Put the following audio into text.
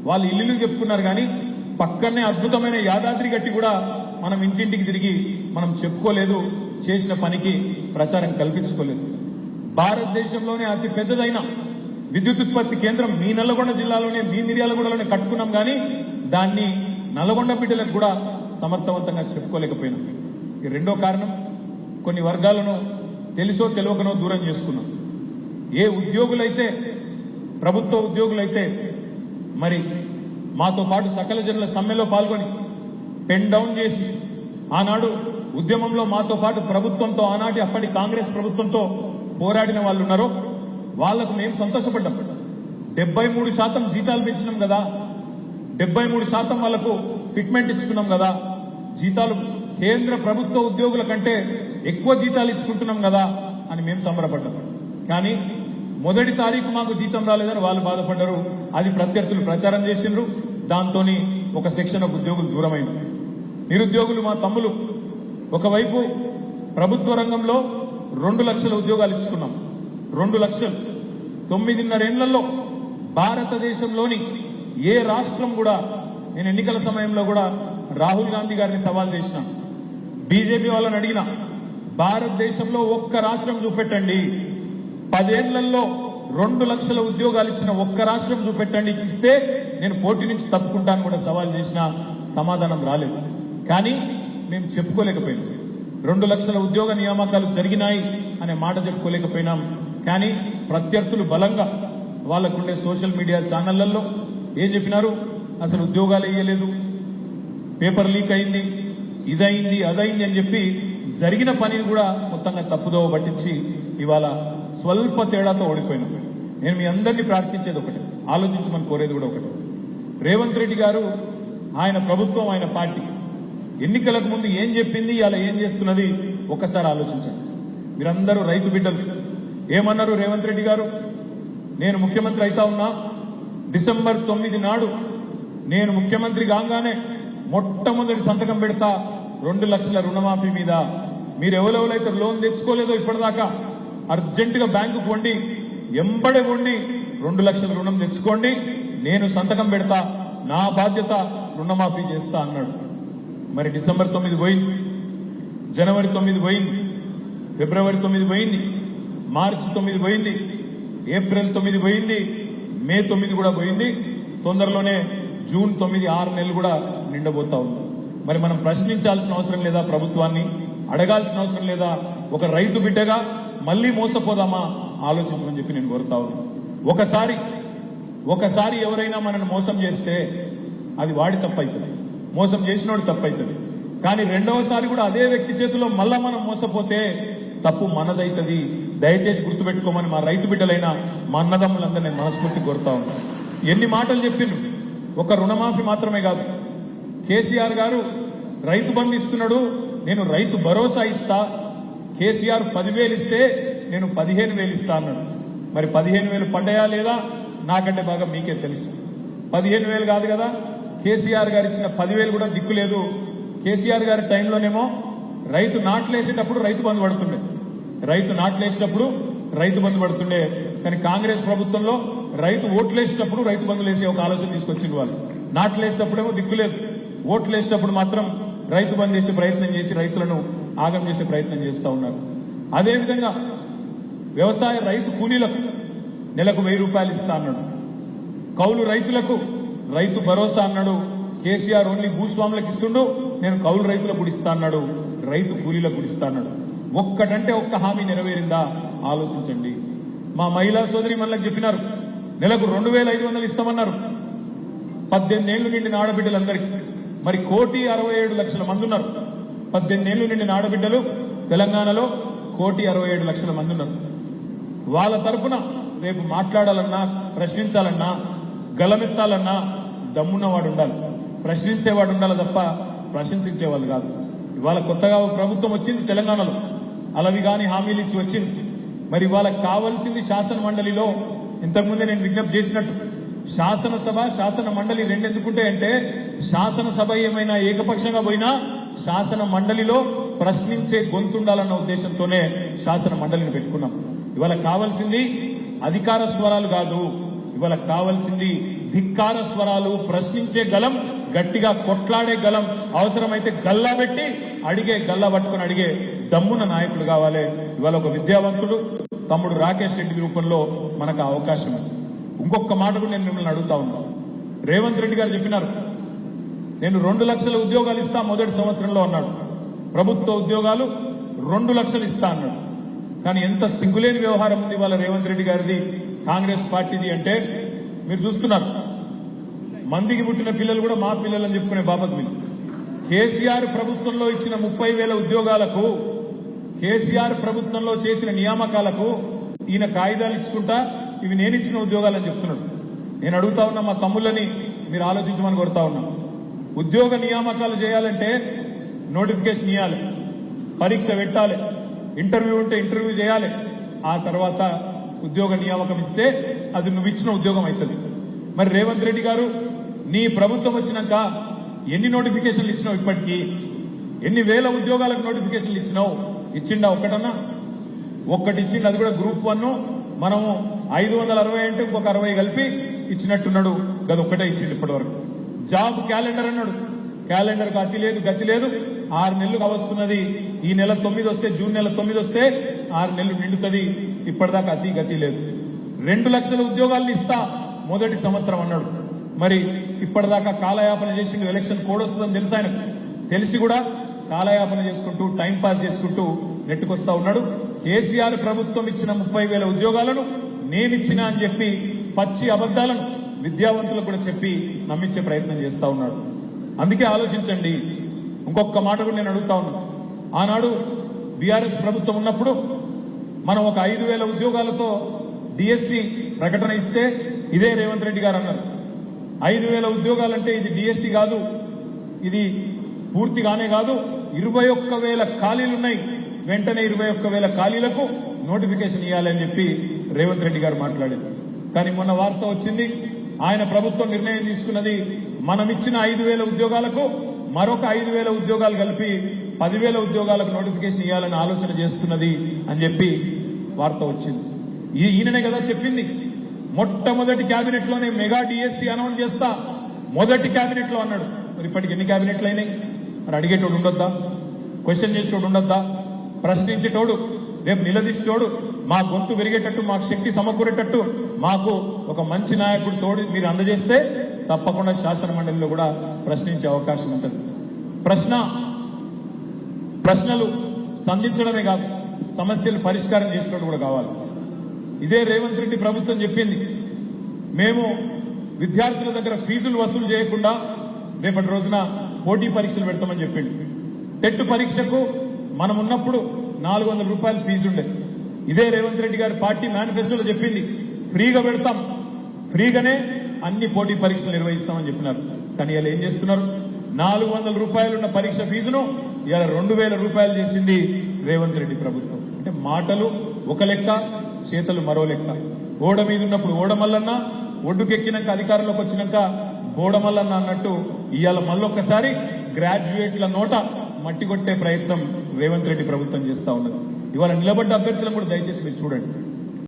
వాళ్ళు ఇల్లు చెప్పుకున్నారు కానీ పక్కనే అద్భుతమైన యాదాద్రి గట్టి కూడా మనం ఇంటింటికి తిరిగి మనం చెప్పుకోలేదు, చేసిన పనికి ప్రచారం కల్పించుకోలేదు. భారతదేశంలోనే అతి పెద్దదైన విద్యుత్ ఉత్పత్తి కేంద్రం మీ నల్లగొండ జిల్లాలోనే, మీ మిర్యాలగూడలోనే కట్టుకున్నాం కానీ దాన్ని నల్లగొండ బిడ్డలకు కూడా సమర్థవంతంగా చెప్పుకోలేకపోయినాం. రెండో కారణం, కొన్ని వర్గాలను తెలుసో తెలియకనో దూరం చేసుకున్నాం. ఏ ఉద్యోగులైతే, ప్రభుత్వ ఉద్యోగులైతే మరి మాతో పాటు సకల జనుల సమ్మెలో పాల్గొని పెన్ డౌన్ చేసి ఆనాడు ఉద్యమంలో మాతో పాటు ప్రభుత్వంతో, ఆనాటి అప్పటి కాంగ్రెస్ ప్రభుత్వంతో పోరాడిన వాళ్ళు ఉన్నారో వాళ్లకు మేము సంతోషపడ్డాం. 73% జీతాలు పెంచినాం కదా, 73% వాళ్లకు ఫిట్మెంట్ ఇచ్చుకున్నాం కదా, జీతాలు కేంద్ర ప్రభుత్వ ఉద్యోగుల కంటే ఎక్కువ జీతాలు ఇచ్చుకుంటున్నాం కదా అని మేము సంబరపడ్డాం. కానీ మొదటి తారీఖు మాకు జీతం రాలేదని వాళ్ళు బాధపడ్డారు. అది ప్రత్యర్థులు ప్రచారం చేసిండ్రు. దాంతో ఒక సెక్షన్ ఆఫ్ ఉద్యోగులు దూరమైంది. నిరుద్యోగులు మా తమ్ములు ఒకవైపు ప్రభుత్వ రంగంలో 2 లక్షల ఉద్యోగాలు ఇచ్చుకున్నాం. 2 లక్షలు 9.5 ఏళ్లలో భారతదేశంలోని ఏ రాష్ట్రం కూడా, నేను ఎన్నికల సమయంలో కూడా రాహుల్ గాంధీ గారిని సవాల్ చేసిన, బీజేపీ వాళ్ళని అడిగిన, భారతదేశంలో ఒక్క రాష్ట్రం చూపెట్టండి, 10 ఏళ్లలో 2 లక్షల ఉద్యోగాలు ఇచ్చిన ఒక్క రాష్ట్రం చూపెట్టండి, ఇచ్చిస్తే నేను పోటీ నుంచి తప్పుకుంటాను కూడా సవాల్ చేసిన సమాధానం రాలేదు. కానీ మేము చెప్పుకోలేకపోయినాం. 2 లక్షల ఉద్యోగ నియామకాలు జరిగినాయి అనే మాట చెప్పుకోలేకపోయినాం. కానీ ప్రత్యర్థులు బలంగా వాళ్ళకుండే సోషల్ మీడియా ఛానళ్లలో ఏం చెప్పినారు, అసలు ఉద్యోగాలు ఇయ్యలేదు, పేపర్ లీక్ అయింది, ఇదైంది అదైంది అని చెప్పి జరిగిన పనిని కూడా మొత్తంగా తప్పుదోవ పట్టించి ఇవాళ స్వల్ప తేడాతో ఓడిపోయినాం. నేను మీ అందరినీ ప్రార్థించేది ఒకటి, ఆలోచించమని కోరేది కూడా ఒకటి. రేవంత్ రెడ్డి గారు, ఆయన ప్రభుత్వం, ఆయన పార్టీ ఎన్నికలకు ముందు ఏం చెప్పింది, ఇలా ఏం చేస్తున్నది ఒక్కసారి ఆలోచించండి. మీరందరూ రైతు బిడ్డలు. ఏమన్నారు రేవంత్ రెడ్డి గారు, నేను ముఖ్యమంత్రి అయితా ఉన్నా, డిసెంబర్ 9 నాడు నేను ముఖ్యమంత్రి కాగానే మొట్టమొదటి సంతకం పెడతా 2 లక్షల రుణమాఫీ మీద. మీరు ఎవరెవరైతే లోన్ తెచ్చుకోలేదో ఇప్పటిదాకా అర్జెంటుగా బ్యాంకుకు వండి, ఎంబడే వండి 2 లక్షల రుణం తెచ్చుకోండి, నేను సంతకం పెడతా, నా బాధ్యత రుణమాఫీ చేస్తా అన్నాడు. మరి డిసెంబర్ 9 పోయింది, జనవరి 9 పోయింది, ఫిబ్రవరి 9 పోయింది, మార్చి 9 పోయింది, ఏప్రిల్ 9 పోయింది, మే 9 కూడా పోయింది. తొందరలోనే జూన్ 9, 6 నెలలు కూడా నిండబోతా ఉంది. మరి మనం ప్రశ్నించాల్సిన అవసరం లేదా? ప్రభుత్వాన్ని అడగాల్సిన అవసరం లేదా? ఒక రైతు బిడ్డగా మళ్లీ మోసపోదామా? ఆలోచించమని చెప్పి నేను కోరుతా ఉన్నాను. ఒకసారి ఎవరైనా మనల్ని మోసం చేస్తే అది వాడి తప్పవుతుంది, మోసం చేసినోడు తప్పవుతుంది. కానీ రెండవసారి కూడా అదే వ్యక్తి చేతిలో మళ్ళా మనం మోసపోతే తప్పు మనదైతుంది. దయచేసి గుర్తుపెట్టుకోమని మా రైతు బిడ్డలైన మా అన్నదమ్ములందరూ నేను మనస్ఫూర్తి కోరుతా ఉన్నాను. ఎన్ని మాటలు చెప్పిండ్రు, ఒక రుణమాఫీ మాత్రమే కాదు, కేసీఆర్ గారు రైతు బంధు ఇస్తున్నాడు, నేను రైతు భరోసా ఇస్తా, కేసీఆర్ 10,000 ఇస్తే నేను 15,000 ఇస్తా అన్నాడు. మరి 15,000 పడ్డాయా లేదా నాకంటే బాగా మీకే తెలుసు. 15,000 కాదు కదా, కేసీఆర్ గారు ఇచ్చిన 10,000 కూడా దిక్కులేదు. కేసీఆర్ గారి టైంలోనేమో రైతు నాట్లేసేటప్పుడు రైతు బంధు పడుతుండే, రైతు బంధు పడుతుండే. కానీ కాంగ్రెస్ ప్రభుత్వంలో రైతు ఓట్లేసేటప్పుడు రైతు బంధులు వేసే ఒక ఆలోచన తీసుకొచ్చింది. వాళ్ళు నాట్లేసేటప్పుడేమో దిక్కులేదు, ఓట్లేసేటప్పుడు మాత్రం రైతు బంధు చేసే ప్రయత్నం చేసి రైతులను ఆగం చేసే ప్రయత్నం చేస్తూ ఉన్నారు. అదేవిధంగా వ్యవసాయ రైతు కూలీలకు నెలకు 1,000 రూపాయలు ఇస్తా అన్నాడు, కౌలు రైతులకు రైతు భరోసా అన్నాడు. కేసీఆర్ ఓన్లీ భూస్వాములకు ఇస్తుండు, నేను కౌలు రైతులకు కూడా ఇస్తా అన్నాడు, రైతు కూలీలకు కూడా ఇస్తా అన్నాడు. ఒక్కటంటే ఒక్క హామీ నెరవేరిందా? ఆలోచించండి. మా మహిళా సోదరి మనలకు చెప్పినారు, నెలకు 2,500 ఇస్తామన్నారు 18 ఏళ్లు నిండిన ఆడబిడ్డలందరికీ. మరి 1,67,00,000 మంది ఉన్నారు. 18 ఏళ్లు నిండిన ఆడబిడ్డలు తెలంగాణలో 1,67,00,000 మంది ఉన్నారు. వాళ్ళ తరపున రేపు మాట్లాడాలన్నా, ప్రశ్నించాలన్నా, గలమెత్తాలన్నా దమ్మున్నవాడు ఉండాలి, ప్రశ్నించేవాడు ఉండాలి తప్ప ప్రశంసించేవాళ్ళు కాదు. ఇవాళ కొత్తగా ప్రభుత్వం వచ్చింది తెలంగాణలో, అలవి గాని హామీలు ఇచ్చి వచ్చింది. మరి వాళ్ళకి కావాల్సింది శాసన మండలిలో, ఇంతకుముందే నేను విజ్ఞప్తి చేసినట్టు శాసనసభ శాసన మండలి రెండు ఎందుకుంటాయంటే, శాసనసభ ఏమైనా ఏకపక్షంగా పోయినా శాసన మండలిలో ప్రశ్నించే గొంతుండాలన్న ఉద్దేశంతోనే శాసన మండలిని పెట్టుకున్నాం. ఇవాళ కావాల్సింది అధికార స్వరాలు కాదు, ఇవాళ కావాల్సింది ధిక్కార స్వరాలు, ప్రశ్నించే గలం, గట్టిగా కొట్లాడే గలం, అవసరమైతే గల్లా పెట్టి అడిగే గల్లా పట్టుకుని అడిగే దమ్మున నాయకుడు కావాలి. ఇవాళ ఒక విద్యావంతుడు తమ్ముడు రాకేష్ రెడ్డి రూపంలో మనకు అవకాశం ఉంది. ఇంకొక మాట కూడా నేను మిమ్మల్ని అడుగుతా ఉన్నా. రేవంత్ రెడ్డి గారు చెప్పినారు, నేను 2 లక్షల ఉద్యోగాలు ఇస్తా మొదటి సంవత్సరంలో అన్నాడు. ప్రభుత్వ ఉద్యోగాలు 2 లక్షలు ఇస్తా అన్నాడు. కానీ ఎంత సిగ్గులేని వ్యవహారం ఉంది వాళ్ళ రేవంత్ రెడ్డి గారిది, కాంగ్రెస్ పార్టీది అంటే మీరు చూస్తున్నారు. మందికి పుట్టిన పిల్లలు కూడా మా పిల్లలని చెప్పుకునే బాపత్ వీళ్ళు. కేసీఆర్ ప్రభుత్వంలో ఇచ్చిన 30,000 ఉద్యోగాలకు, కేసీఆర్ ప్రభుత్వంలో చేసిన నియామకాలకు ఈయన కాగితాలు ఇచ్చుకుంటా ఇవి నేను ఇచ్చిన ఉద్యోగాలని చెప్తున్నాడు. నేను అడుగుతా ఉన్నా మా తమ్ముళ్ళని, మీరు ఆలోచించమని కోరుతా ఉన్నా. ఉద్యోగ నియామకాలు చేయాలంటే నోటిఫికేషన్ ఇవ్వాలి, పరీక్ష పెట్టాలి, ఇంటర్వ్యూ ఉంటే ఇంటర్వ్యూ చేయాలి. ఆ తర్వాత ఉద్యోగ నియామకం ఇస్తే అది నువ్వు ఇచ్చిన ఉద్యోగం అవుతుంది. మరి రేవంత్ రెడ్డి గారు, నీ ప్రభుత్వం వచ్చినాక ఎన్ని నోటిఫికేషన్లు ఇచ్చినావు? ఇప్పటికీ ఎన్ని వేల ఉద్యోగాలకు నోటిఫికేషన్లు ఇచ్చినావు? ఇచ్చిండా ఒక్కటన్నా? ఒక్కటి ఇచ్చిండు, అది కూడా గ్రూప్ 1. మనము 560 అంటే ఇంకొక 60 కలిపి ఇచ్చినట్టున్నాడు. గది ఒక్కటే ఇచ్చిండు ఇప్పటి వరకు. జాబ్ క్యాలెండర్ అన్నాడు, క్యాలెండర్కి అతి లేదు గతి లేదు. 6 నెలలు వస్తున్నది. ఈ నెల 9 వస్తే, జూన్ నెల 9 వస్తే 6 నెలలు నిండుతుంది. ఇప్పటిదాకా అతి గతి లేదు. 2 లక్షల ఉద్యోగాలను ఇస్తా మొదటి సంవత్సరం అన్నాడు. మరి ఇప్పటిదాకా కాలయాపన చేసిండు. ఎలక్షన్ కోడ్ వస్తుందని తెలుసు ఆయనకు, తెలిసి కూడా కాలయాపన చేసుకుంటూ టైం పాస్ చేసుకుంటూ నెట్టుకొస్తా ఉన్నాడు. కేసీఆర్ ప్రభుత్వం ఇచ్చిన 30,000 ఉద్యోగాలను నేనిచ్చిన అని చెప్పి పచ్చి అబద్దాలను విద్యావంతులకు కూడా చెప్పి నమ్మించే ప్రయత్నం చేస్తా ఉన్నాడు. అందుకే ఆలోచించండి. ఇంకొక మాట కూడా నేను అడుగుతా ఉన్నా. ఆనాడు బీఆర్ఎస్ ప్రభుత్వం ఉన్నప్పుడు మనం ఒక 5,000 ఉద్యోగాలతో డిఎస్సి ప్రకటన ఇస్తే ఇదే రేవంత్ రెడ్డి గారు అన్నారు, 5,000 ఉద్యోగాలంటే ఇది డిఎస్సి కాదు, ఇది పూర్తిగానే కాదు, 21,000 ఖాళీలున్నాయి, వెంటనే 21,000 ఖాళీలకు నోటిఫికేషన్ ఇవ్వాలని చెప్పి రేవంత్ రెడ్డి గారు మాట్లాడారు. కానీ మొన్న వార్త వచ్చింది, ఆయన ప్రభుత్వం నిర్ణయం తీసుకున్నది మనం ఇచ్చిన 5,000 ఉద్యోగాలకు మరొక 5,000 ఉద్యోగాలు కలిపి 10,000 ఉద్యోగాలకు నోటిఫికేషన్ ఇవ్వాలని ఆలోచన చేస్తున్నది అని చెప్పి వార్త వచ్చింది. ఈయననే కదా చెప్పింది, మొట్టమొదటి కేబినెట్ లోనే మెగా డిఎస్సి అనౌన్స్ చేస్తా మొదటి కేబినెట్ లో అన్నాడు. మరి ఇప్పటికి ఎన్ని కేబినెట్లు అయినాయి? మరి అడిగేటోడు ఉండొద్దా? క్వశ్చన్ చేసేటోడు ఉండొద్దా? ప్రశ్నించేటోడు, రేపు నిలదీసేటోడు, మా గొంతు పెరిగేటట్టు, మాకు శక్తి సమకూరేటట్టు మాకు ఒక మంచి నాయకుడు తోడు మీరు అందజేస్తే తప్పకుండా శాసన మండలిలో కూడా ప్రశ్నించే అవకాశం ఉంటుంది. ప్రశ్నలు సంధించడమే కాదు, సమస్యలు పరిష్కారం చేసేటోడు కూడా కావాలి. ఇదే రేవంత్ రెడ్డి ప్రభుత్వం చెప్పింది, మేము విద్యార్థుల దగ్గర ఫీజులు వసూలు చేయకుండా రేపటి రోజున పోటీ పరీక్షలు పెడతామని చెప్పింది. టెట్ పరీక్షకు మనం ఉన్నప్పుడు 400 రూపాయలు ఫీజు ఉండే. ఇదే రేవంత్ రెడ్డి గారి పార్టీ మేనిఫెస్టోలో చెప్పింది, ఫ్రీగా పెడతాం, ఫ్రీగానే అన్ని పోటీ పరీక్షలు నిర్వహిస్తామని చెప్పినారు. కానీ ఇలా ఏం చేస్తున్నారు? 400 రూపాయలున్న పరీక్ష ఫీజును ఇలా 2,000 రూపాయలు చేసింది రేవంత్ రెడ్డి ప్రభుత్వం. అంటే మాటలు ఒక లెక్క, చేతలు మరో లెక్క. ఓడ మీద ఉన్నప్పుడు ఓడమల్లన్న, ఒడ్డుకెక్కినాక అధికారంలోకి వచ్చినాక బోడమల్లన్న అన్నట్టు ఇవాళ మళ్ళొక్కసారి గ్రాడ్యుయేట్ల నోట మట్టి కొట్టే ప్రయత్నం రేవంత్ రెడ్డి ప్రభుత్వం చేస్తా ఉన్నది. ఇవాళ నిలబడ్డ అభ్యర్థులను కూడా దయచేసి మీరు చూడండి.